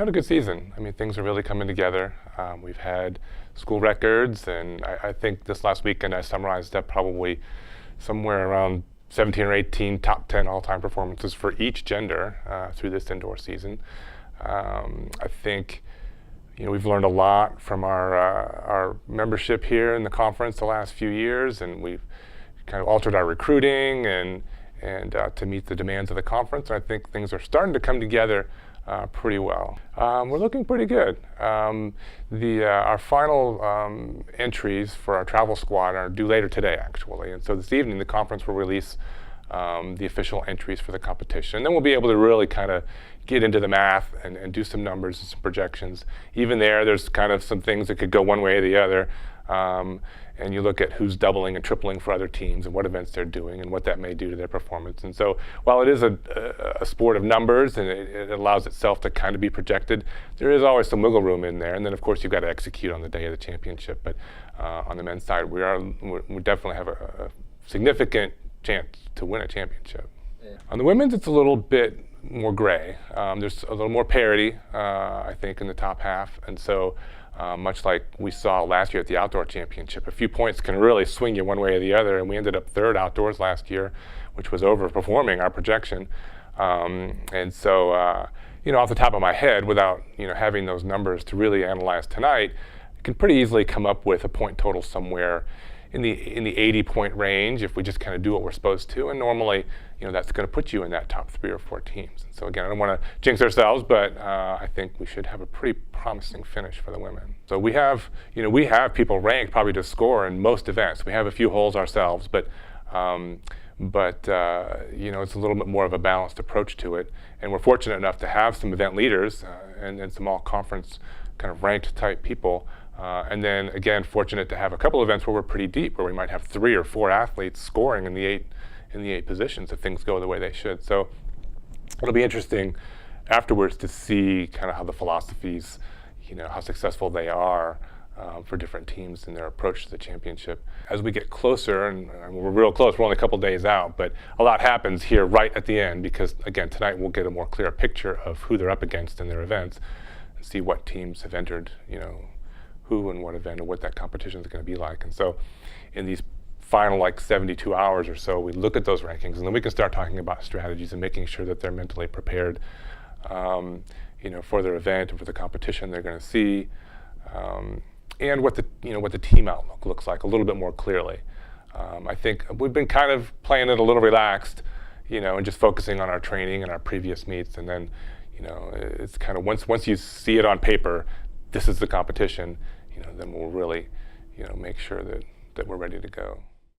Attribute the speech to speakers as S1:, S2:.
S1: had a good season. I mean, things are really coming together. We've had school records, and I think this last weekend I summarized up probably somewhere around 17 or 18 top 10 all-time performances for each gender through this indoor season. I think we've learned a lot from our membership here in the conference the last few years, and we've kind of altered our recruiting and to meet the demands of the conference. I think things are starting to come together pretty well. We're looking pretty good. Our final entries for our travel squad are due later today, actually. And so this evening, the conference will release the official entries for the competition. And then we'll be able to really kind of get into the math and do some numbers and some projections. Even there's kind of some things that could go one way or the other. And you look at who's doubling and tripling for other teams and what events they're doing and what that may do to their performance. And so while it is a sport of numbers and it allows itself to kind of be projected, there is always some wiggle room in there. And then, of course, you've got to execute on the day of the championship. But on the men's side, we definitely have a significant chance to win a championship. Yeah. On the women's, it's a little bit more gray. There's a little more parity, I think, in the top half. And so much like we saw last year at the outdoor championship, a few points can really swing you one way or the other. And we ended up third outdoors last year, which was overperforming our projection. And so, off the top of my head, without having those numbers to really analyze tonight, I can pretty easily come up with a point total somewhere in the 80-point range if we just kind of do what we're supposed to. And normally, that's going to put you in that top 3 or 4 teams. And so again, I don't want to jinx ourselves, but I think we should have a pretty promising finish for the women. So we have people ranked probably to score in most events. We have a few holes ourselves, but it's a little bit more of a balanced approach to it. And we're fortunate enough to have some event leaders and some all-conference kind of ranked type people. And then again, fortunate to have a couple events where we're pretty deep, where we might have 3 or 4 athletes scoring in the eight positions if things go the way they should. So it'll be interesting afterwards to see kind of how the philosophies, how successful they are for different teams in their approach to the championship. As we get closer, and we're real close, we're only a couple days out, but a lot happens here right at the end because, again, tonight we'll get a more clear picture of who they're up against in their events and see what teams have entered, who and what event and what that competition is going to be like. And so in these final 72 hours or so, we look at those rankings and then we can start talking about strategies and making sure that they're mentally prepared for their event and for the competition they're going to see, and what the team outlook looks like a little bit more clearly. I think we've been kind of playing it a little relaxed, and just focusing on our training and our previous meets, and then it's kind of once you see it on paper, this is the competition, then we'll really make sure that we're ready to go.